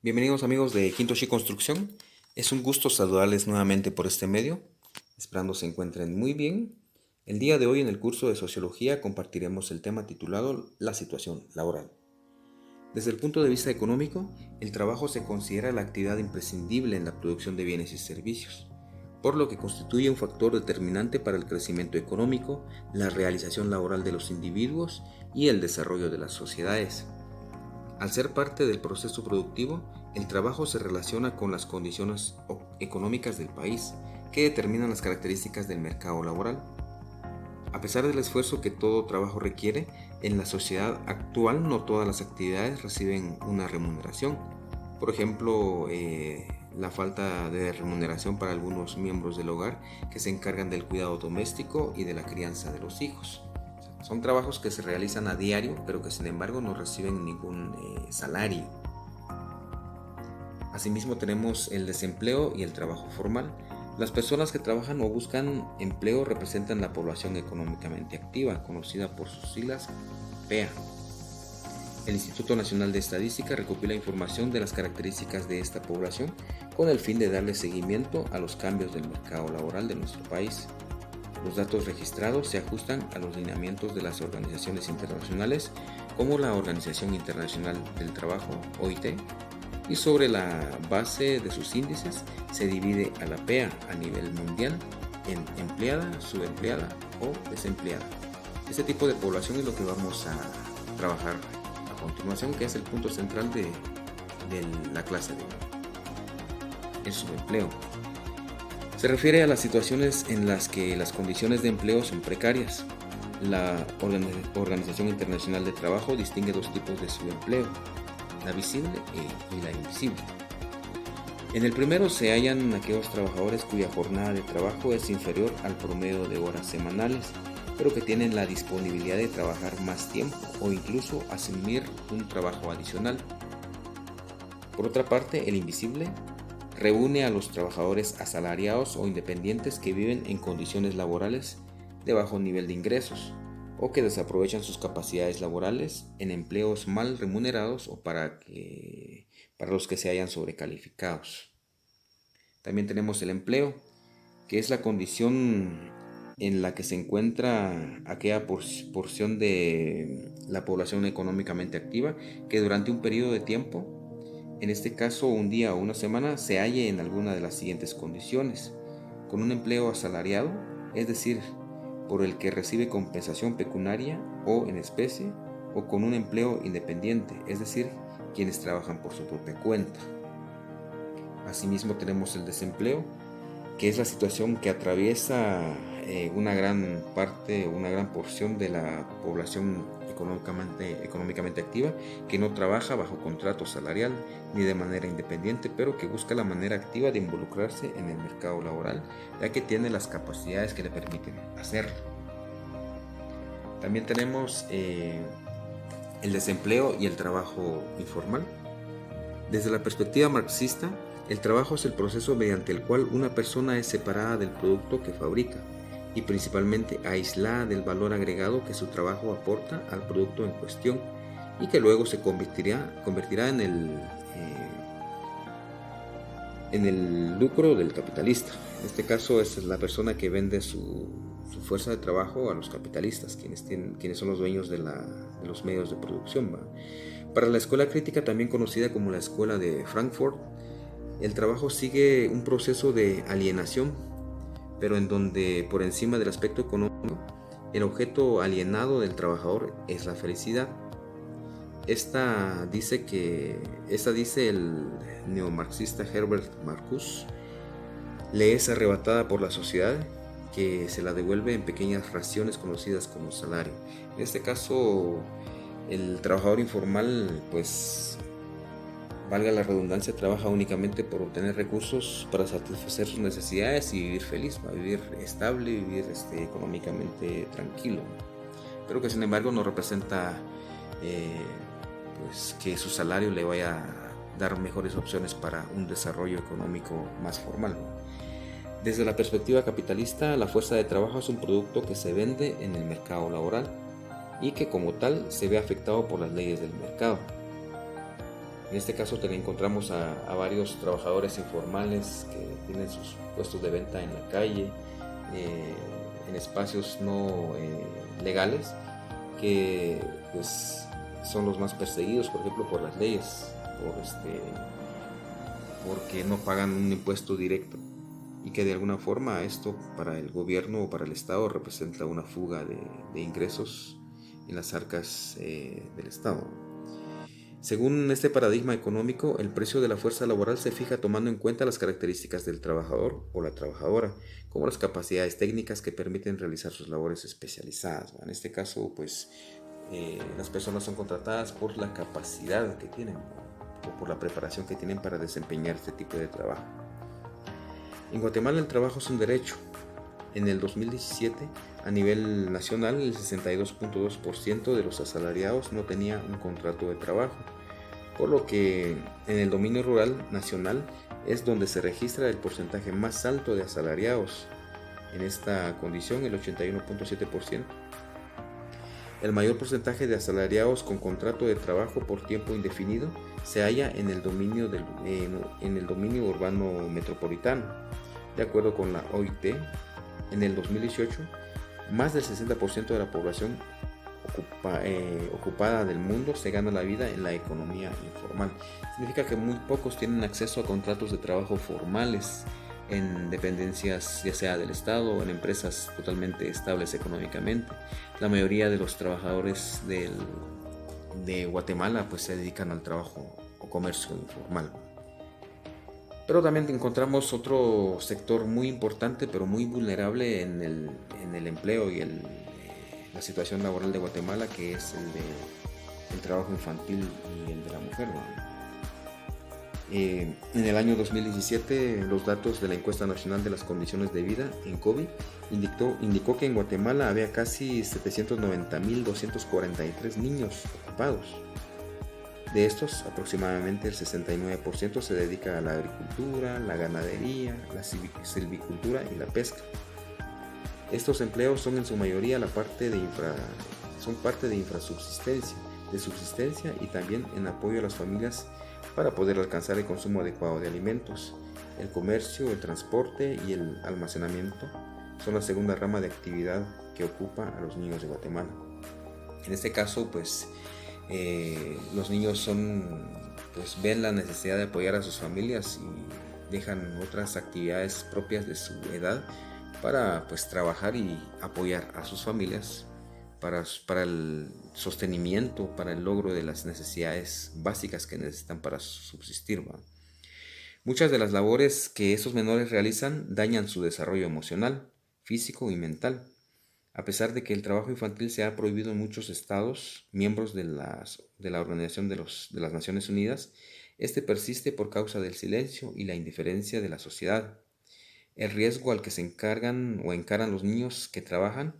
Bienvenidos amigos de Quinto Chi Construcción. Es un gusto saludarles nuevamente por este medio, esperando se encuentren muy bien. El día de hoy en el curso de Sociología compartiremos el tema titulado La situación laboral. Desde el punto de vista económico, el trabajo se considera la actividad imprescindible en la producción de bienes y servicios, por lo que constituye un factor determinante para el crecimiento económico, la realización laboral de los individuos y el desarrollo de las sociedades. Al ser parte del proceso productivo, el trabajo se relaciona con las condiciones económicas del país, que determinan las características del mercado laboral. A pesar del esfuerzo que todo trabajo requiere, en la sociedad actual no todas las actividades reciben una remuneración. Por ejemplo, la falta de remuneración para algunos miembros del hogar que se encargan del cuidado doméstico y de la crianza de los hijos. Son trabajos que se realizan a diario, pero que sin embargo no reciben ningún salario. Asimismo tenemos el desempleo y el trabajo formal. Las personas que trabajan o buscan empleo representan la población económicamente activa, conocida por sus siglas PEA. El Instituto Nacional de Estadística recopila información de las características de esta población con el fin de darle seguimiento a los cambios del mercado laboral de nuestro país. Los datos registrados se ajustan a los lineamientos de las organizaciones internacionales como la Organización Internacional del Trabajo, OIT, y sobre la base de sus índices se divide a la PEA a nivel mundial en empleada, subempleada o desempleada. Este tipo de población es lo que vamos a trabajar a continuación, que es el punto central de la clase de hoy, el subempleo. Se refiere a las situaciones en las que las condiciones de empleo son precarias. La Organización Internacional de Trabajo distingue dos tipos de subempleo, la visible y la invisible. En el primero se hallan aquellos trabajadores cuya jornada de trabajo es inferior al promedio de horas semanales, pero que tienen la disponibilidad de trabajar más tiempo o incluso asumir un trabajo adicional. Por otra parte, el invisible reúne a los trabajadores asalariados o independientes que viven en condiciones laborales de bajo nivel de ingresos o que desaprovechan sus capacidades laborales en empleos mal remunerados o para los que se hallan sobrecalificados. También tenemos el empleo, que es la condición en la que se encuentra aquella porción de la población económicamente activa que durante un periodo de tiempo, en este caso un día o una semana, se halle en alguna de las siguientes condiciones: con un empleo asalariado, es decir, por el que recibe compensación pecuniaria o en especie, o con un empleo independiente, es decir, quienes trabajan por su propia cuenta. Asimismo tenemos el desempleo, que es la situación que atraviesa una gran porción de la población económicamente activa que no trabaja bajo contrato salarial ni de manera independiente, pero que busca la manera activa de involucrarse en el mercado laboral, ya que tiene las capacidades que le permiten hacerlo. También tenemos el desempleo y el trabajo informal. Desde la perspectiva marxista, el trabajo es el proceso mediante el cual una persona es separada del producto que fabrica y principalmente aislada del valor agregado que su trabajo aporta al producto en cuestión y que luego se convertirá en el lucro del capitalista. En este caso es la persona que vende su fuerza de trabajo a los capitalistas, quienes son los dueños de los medios de producción, ¿va? Para la escuela crítica, también conocida como la escuela de Frankfurt, el trabajo sigue un proceso de alienación, pero en donde por encima del aspecto económico, el objeto alienado del trabajador es la felicidad. Esta dice el neomarxista Herbert Marcuse, le es arrebatada por la sociedad, que se la devuelve en pequeñas raciones conocidas como salario. En este caso, el trabajador informal, pues valga la redundancia, trabaja únicamente por obtener recursos para satisfacer sus necesidades y vivir feliz, vivir estable, vivir económicamente tranquilo, pero que sin embargo no representa pues que su salario le vaya a dar mejores opciones para un desarrollo económico más formal. Desde la perspectiva capitalista, la fuerza de trabajo es un producto que se vende en el mercado laboral y que como tal se ve afectado por las leyes del mercado. En este caso encontramos a varios trabajadores informales que tienen sus puestos de venta en la calle, en espacios no legales, que pues son los más perseguidos, por ejemplo, por las leyes, porque no pagan un impuesto directo, y que de alguna forma esto para el gobierno o para el Estado representa una fuga de ingresos en las arcas del Estado. Según este paradigma económico, el precio de la fuerza laboral se fija tomando en cuenta las características del trabajador o la trabajadora, como las capacidades técnicas que permiten realizar sus labores especializadas. En este caso, pues las personas son contratadas por la capacidad que tienen o por la preparación que tienen para desempeñar este tipo de trabajo. En Guatemala el trabajo es un derecho. En el 2017, a nivel nacional, el 62.2% de los asalariados no tenía un contrato de trabajo, por lo que en el dominio rural nacional es donde se registra el porcentaje más alto de asalariados. En esta condición, el 81.7%. El mayor porcentaje de asalariados con contrato de trabajo por tiempo indefinido se halla en el dominio urbano metropolitano. De acuerdo con la OIT, en el 2018, más del 60% de la población ocupada del mundo se gana la vida en la economía informal. Significa que muy pocos tienen acceso a contratos de trabajo formales en dependencias ya sea del Estado o en empresas totalmente estables económicamente. La mayoría de los trabajadores de Guatemala pues se dedican al trabajo o comercio informal. Pero también encontramos otro sector muy importante pero muy vulnerable en el empleo y la situación laboral de Guatemala, que es el trabajo infantil y el de la mujer. En el año 2017, los datos de la Encuesta Nacional de las Condiciones de Vida en COVID indicó que en Guatemala había casi 790.243 niños ocupados. De estos, aproximadamente el 69% se dedica a la agricultura, la ganadería, la silvicultura y la pesca. Estos empleos son en su mayoría parte de infrasubsistencia, de subsistencia y también en apoyo a las familias para poder alcanzar el consumo adecuado de alimentos. El comercio, el transporte y el almacenamiento son la segunda rama de actividad que ocupa a los niños de Guatemala. En este caso, pues los niños ven la necesidad de apoyar a sus familias y dejan otras actividades propias de su edad para pues trabajar y apoyar a sus familias para el sostenimiento, para el logro de las necesidades básicas que necesitan para subsistir. Muchas de las labores que esos menores realizan dañan su desarrollo emocional, físico y mental. A pesar de que el trabajo infantil se ha prohibido en muchos estados, miembros de la Organización de las Naciones Unidas, este persiste por causa del silencio y la indiferencia de la sociedad. El riesgo al que se encaran los niños que trabajan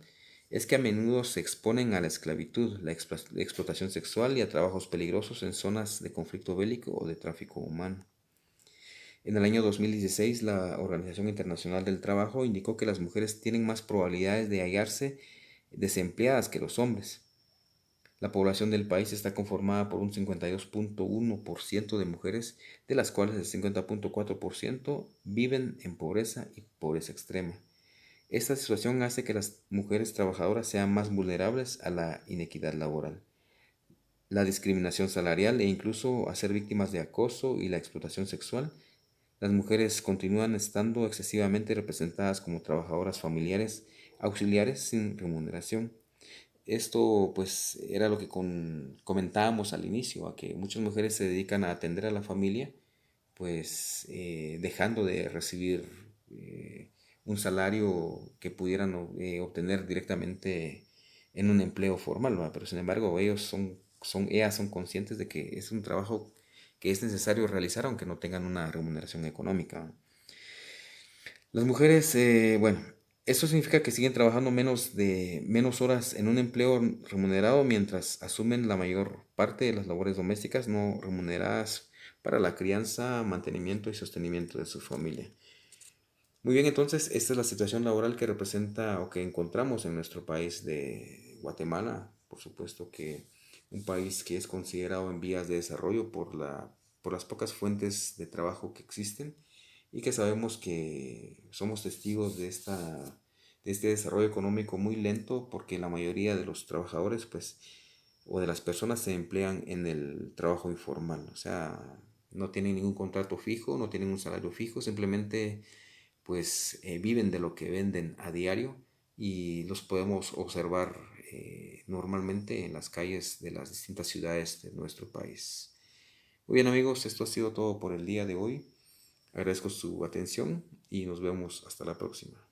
es que a menudo se exponen a la esclavitud, la explotación sexual y a trabajos peligrosos en zonas de conflicto bélico o de tráfico humano. En el año 2016, la Organización Internacional del Trabajo indicó que las mujeres tienen más probabilidades de hallarse desempleadas que los hombres. La población del país está conformada por un 52.1% de mujeres, de las cuales el 50.4% viven en pobreza y pobreza extrema. Esta situación hace que las mujeres trabajadoras sean más vulnerables a la inequidad laboral, la discriminación salarial e incluso a ser víctimas de acoso y la explotación sexual. Las mujeres continúan estando excesivamente representadas como trabajadoras familiares auxiliares sin remuneración. Esto pues era lo que comentábamos al inicio, a que muchas mujeres se dedican a atender a la familia, pues dejando de recibir un salario que pudieran obtener directamente en un empleo formal, ¿va? Pero sin embargo ellas son conscientes de que es un trabajo que es necesario realizar aunque no tengan una remuneración económica, ¿va? Las mujeres, esto significa que siguen trabajando menos horas en un empleo remunerado mientras asumen la mayor parte de las labores domésticas no remuneradas para la crianza, mantenimiento y sostenimiento de su familia. Muy bien, entonces esta es la situación laboral que representa o que encontramos en nuestro país de Guatemala. Por supuesto que un país que es considerado en vías de desarrollo por las pocas fuentes de trabajo que existen y que sabemos que somos testigos de este desarrollo económico muy lento porque la mayoría de los trabajadores pues o de las personas se emplean en el trabajo informal, o sea, no tienen ningún contrato fijo, no tienen un salario fijo, simplemente pues viven de lo que venden a diario y los podemos observar normalmente en las calles de las distintas ciudades de nuestro país. Muy bien amigos, esto ha sido todo por el día de hoy. Agradezco su atención y nos vemos hasta la próxima.